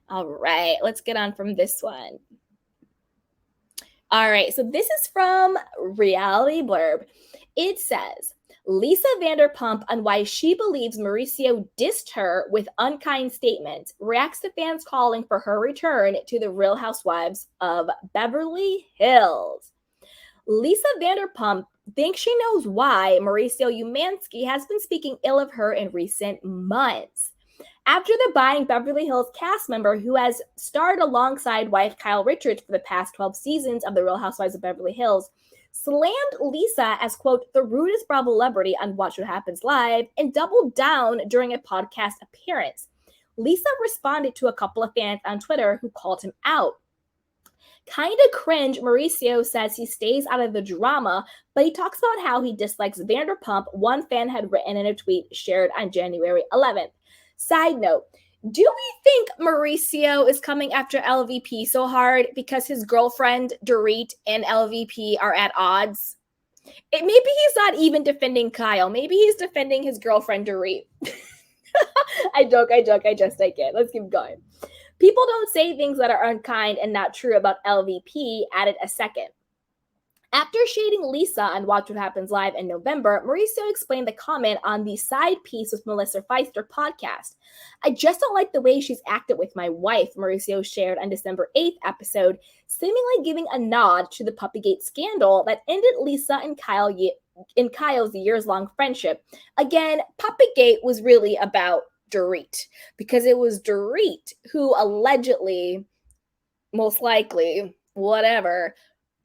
All right, let's get on from this one. All right, so this is from Reality Blurb. It says, Lisa Vanderpump on why she believes Mauricio dissed her with unkind statements, reacts to fans calling for her return to the Real Housewives of Beverly Hills. Lisa Vanderpump thinks she knows why Mauricio Umansky has been speaking ill of her in recent months. After the Buying Beverly Hills cast member who has starred alongside wife Kyle Richards for the past 12 seasons of The Real Housewives of Beverly Hills, slammed Lisa as, quote, the rudest Bravo celebrity on Watch What Happens Live and doubled down during a podcast appearance. Lisa responded to a couple of fans on Twitter who called him out. Kinda cringe, Mauricio says he stays out of the drama, but he talks about how he dislikes Vanderpump, one fan had written in a tweet shared on January 11th. Side note, do we think Mauricio is coming after LVP so hard because his girlfriend Dorit and LVP are at odds? Maybe he's not even defending Kyle. Maybe he's defending his girlfriend Dorit. I joke, I just take it. Let's keep going. People don't say things that are unkind and not true about LVP, added a second. After shading Lisa on Watch What Happens Live in November, Mauricio explained the comment on the Side Piece with Melissa Pfeiffer podcast. I just don't like the way she's acted with my wife, Mauricio shared on December 8th episode, seemingly giving a nod to the Puppygate scandal that ended Lisa and Kyle's years-long friendship. Again, Puppygate was really about Dorit, because it was Dorit who allegedly, most likely, whatever,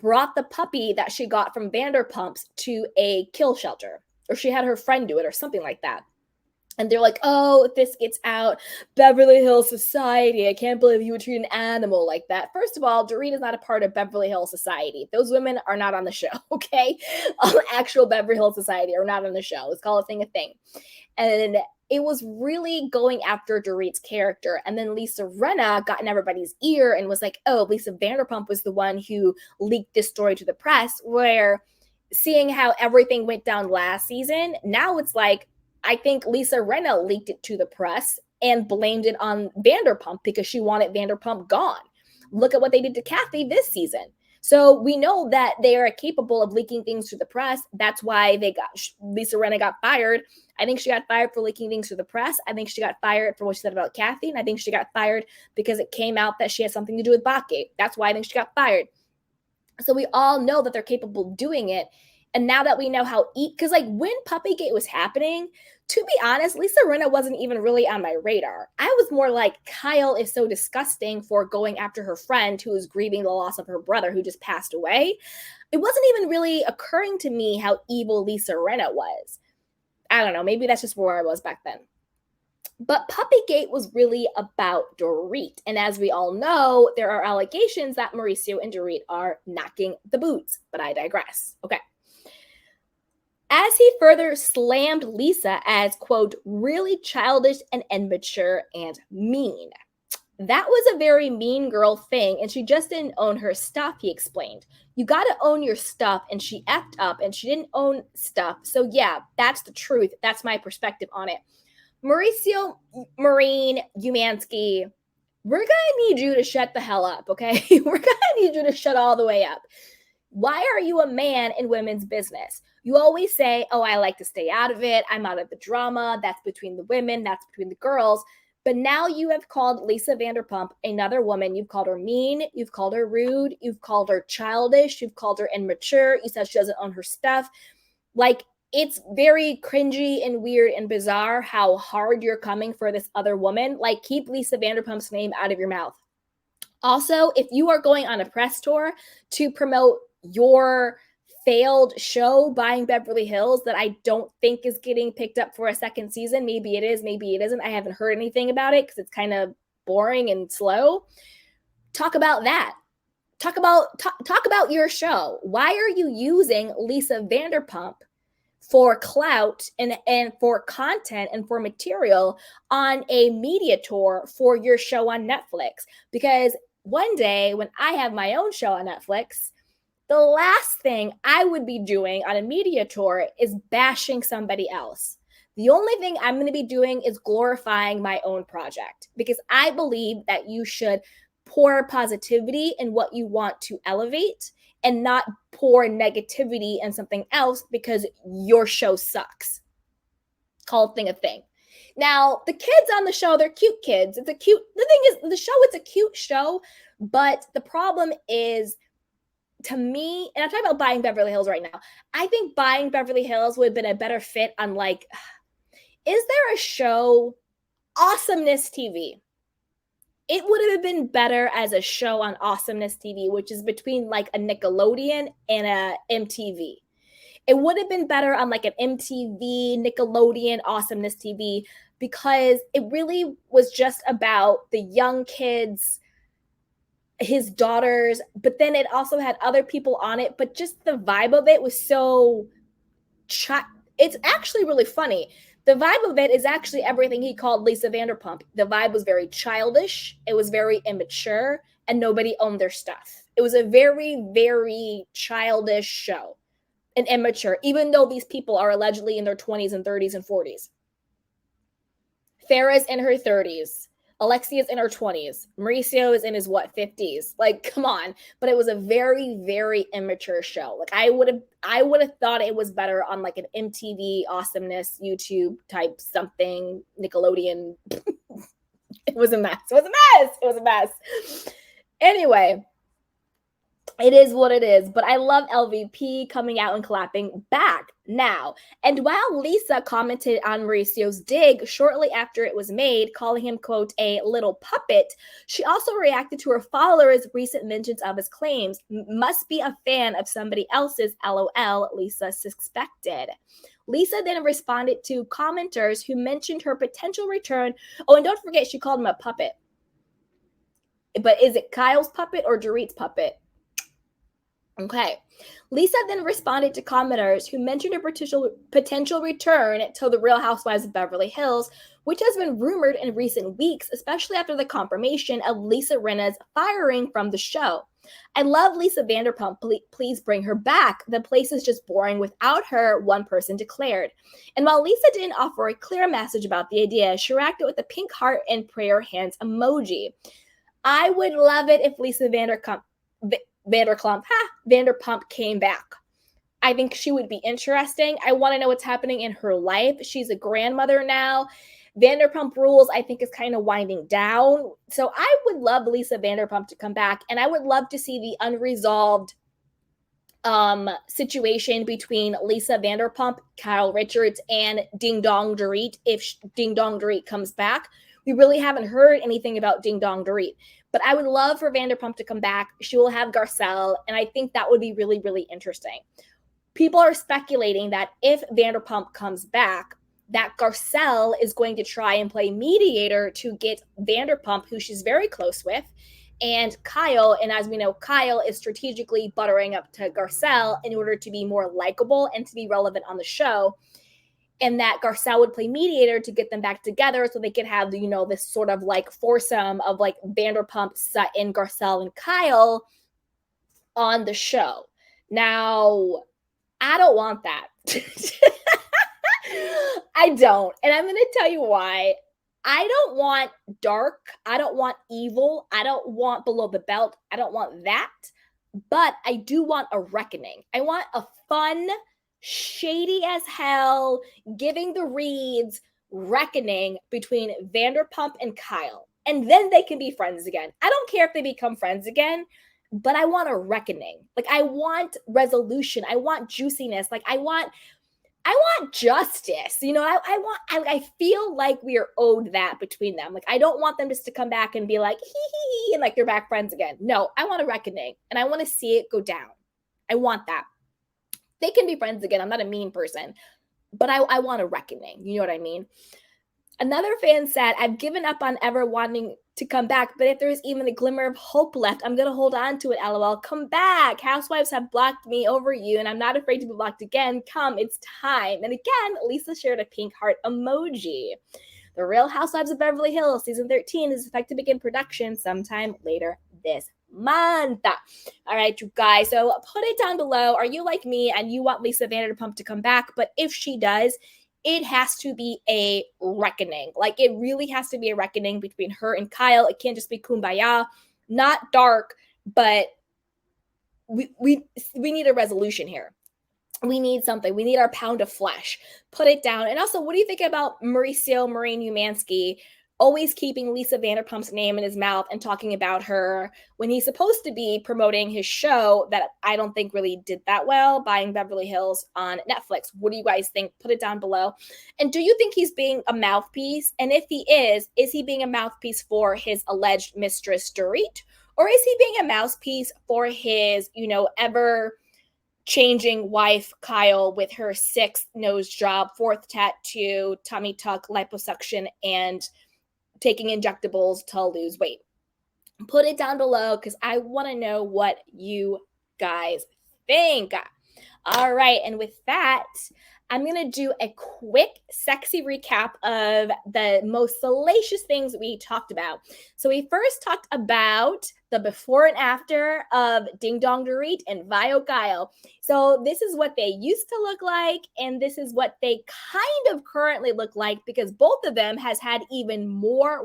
brought the puppy that she got from Vanderpump's to a kill shelter, or she had her friend do it or something like that. And they're like, oh, if this gets out, Beverly Hills Society, I can't believe you would treat an animal like that. First of all, Dorit is not a part of Beverly Hills Society. Those women are not on the show, okay? Actual Beverly Hills Society are not on the show. Let's call a thing a thing. And it was really going after Dorit's character. And then Lisa Rinna got in everybody's ear and was like, oh, Lisa Vanderpump was the one who leaked this story to the press, where seeing how everything went down last season, now it's like, I think Lisa Rinna leaked it to the press and blamed it on Vanderpump because she wanted Vanderpump gone. Look at what they did to Kathy this season. So we know that they are capable of leaking things to the press. That's why Lisa Rinna got fired. I think she got fired for leaking things to the press. I think she got fired for what she said about Kathy. And I think she got fired because it came out that she had something to do with Botgate. That's why I think she got fired. So we all know that they're capable of doing it. And now that we know how, because like when Puppygate was happening, to be honest, Lisa Rinna wasn't even really on my radar. I was more like, Kyle is so disgusting for going after her friend who is grieving the loss of her brother who just passed away. It wasn't even really occurring to me how evil Lisa Rinna was. I don't know, maybe that's just where I was back then. But Puppygate was really about Dorit. And as we all know, there are allegations that Mauricio and Dorit are knocking the boots. But I digress. Okay. As he further slammed Lisa as, quote, really childish and immature and mean. That was a very mean girl thing, and she just didn't own her stuff, he explained. You gotta own your stuff, and she effed up, and she didn't own stuff. So yeah, that's the truth. That's my perspective on it. Mauricio, Maureen, Umansky, we're gonna need you to shut the hell up, okay? We're gonna need you to shut all the way up. Why are you a man in women's business? You always say, oh, I like to stay out of it. I'm out of the drama. That's between the women. That's between the girls. But now you have called Lisa Vanderpump another woman. You've called her mean. You've called her rude. You've called her childish. You've called her immature. You said she doesn't own her stuff. Like, it's very cringy and weird and bizarre how hard you're coming for this other woman. Like, keep Lisa Vanderpump's name out of your mouth. Also, if you are going on a press tour to promote your failed show, Buying Beverly Hills, that I don't think is getting picked up for a second season. Maybe it is, maybe it isn't. I haven't heard anything about it because it's kind of boring and slow. Talk about that. Talk about your show. Why are you using Lisa Vanderpump for clout and for content and for material on a media tour for your show on Netflix? Because one day when I have my own show on Netflix, the last thing I would be doing on a media tour is bashing somebody else. The only thing I'm going to be doing is glorifying my own project, because I believe that you should pour positivity in what you want to elevate and not pour negativity in something else because your show sucks. Call a thing a thing. Now, the kids on the show, they're cute kids. The thing is, the show, it's a cute show, but the problem is, to me, and I'm talking about Buying Beverly Hills right now, I think Buying Beverly Hills would have been a better fit on, like, is there a show, Awesomeness TV? It would have been better as a show on Awesomeness TV, which is between like a Nickelodeon and a MTV. It would have been better on like an MTV, Nickelodeon, Awesomeness TV, because it really was just about the young kids, his daughters, but then it also had other people on it, but just the vibe of it was so it's actually really funny. The vibe of it is actually everything he called Lisa Vanderpump. The vibe was very childish, it was very immature, and nobody owned their stuff. It was a very, very childish show and immature, even though these people are allegedly in their 20s and 30s and 40s. Farrah's in her 30s. Alexia's in her 20s. Mauricio is in his 50s. Like, come on. But it was a very, very immature show. Like, I would have thought it was better on like an MTV Awesomeness YouTube type something, Nickelodeon. It was a mess. It was a mess. Anyway, it is what it is, but I love LVP coming out and clapping back now. And while Lisa commented on Mauricio's dig shortly after it was made, calling him, quote, a little puppet, she also reacted to her followers' recent mentions of his claims. Must be a fan of somebody else's, LOL, Lisa suspected. Lisa then responded to commenters who mentioned her potential return. Oh, and don't forget, she called him a puppet. But is it Kyle's puppet or Dorit's puppet? Okay. Lisa then responded to commenters who mentioned a potential return to The Real Housewives of Beverly Hills, which has been rumored in recent weeks, especially after the confirmation of Lisa Rinna's firing from the show. I love Lisa Vanderpump. Please bring her back. The place is just boring without her, one person declared. And while Lisa didn't offer a clear message about the idea, she reacted with a pink heart and prayer hands emoji. I would love it if Lisa Vanderpump came back. I think she would be interesting. I want to know what's happening in her life. She's a grandmother now. Vanderpump Rules, I think, is kind of winding down. So I would love Lisa Vanderpump to come back, and I would love to see the unresolved situation between Lisa Vanderpump, Kyle Richards, and Ding Dong Dorit. If Ding Dong Dorit comes back, we really haven't heard anything about Ding Dong Dorit. But I would love for Vanderpump to come back. She will have Garcelle, and I think that would be really, really interesting. People are speculating that if Vanderpump comes back, that Garcelle is going to try and play mediator to get Vanderpump, who she's very close with, and Kyle. And as we know, Kyle is strategically buttering up to Garcelle in order to be more likable and to be relevant on the show. And that Garcelle would play mediator to get them back together so they could have, this sort of like foursome of like Vanderpump, Sutton, Garcelle, and Kyle on the show. Now, I don't want that. I don't. And I'm going to tell you why. I don't want dark. I don't want evil. I don't want below the belt. I don't want that. But I do want a reckoning. I want a fun, shady as hell, giving the reads reckoning between Vanderpump and Kyle. And then they can be friends again. I don't care if they become friends again, but I want a reckoning. Like, I want resolution. I want juiciness. Like, I want justice. I feel like we are owed that between them. Like, I don't want them just to come back and be like, hee, and like they're back friends again. No, I want a reckoning, and I want to see it go down. I want that. They can be friends again. I'm not a mean person, but I want a reckoning. You know what I mean? Another fan said, I've given up on ever wanting to come back, but if there's even a glimmer of hope left, I'm going to hold on to it, LOL. Come back. Housewives have blocked me over you, and I'm not afraid to be blocked again. Come, it's time. And again, Lisa shared a pink heart emoji. The Real Housewives of Beverly Hills Season 13 is expected to begin production sometime later this month. All right, you guys. So put it down below. Are you like me and you want Lisa Vanderpump to come back? But if she does, it has to be a reckoning. Like, it really has to be a reckoning between her and Kyle. It can't just be kumbaya, not dark, but we need a resolution here. We need something. We need our pound of flesh. Put it down. And also, what do you think about Mauricio Umansky always keeping Lisa Vanderpump's name in his mouth and talking about her when he's supposed to be promoting his show that I don't think really did that well, Buying Beverly Hills on Netflix? What do you guys think? Put it down below. And do you think he's being a mouthpiece? And if he is he being a mouthpiece for his alleged mistress, Dorit? Or is he being a mouthpiece for his, ever changing wife, Kyle, with her 6th nose job, 4th tattoo, tummy tuck, liposuction, and taking injectables to lose weight? Put it down below because I want to know what you guys think. All right, and with that, I'm going to do a quick, sexy recap of the most salacious things we talked about. So we first talked about the before and after of Ding Dong Dorit and Vio Kyle. So this is what they used to look like, and this is what they kind of currently look like, because both of them has had even more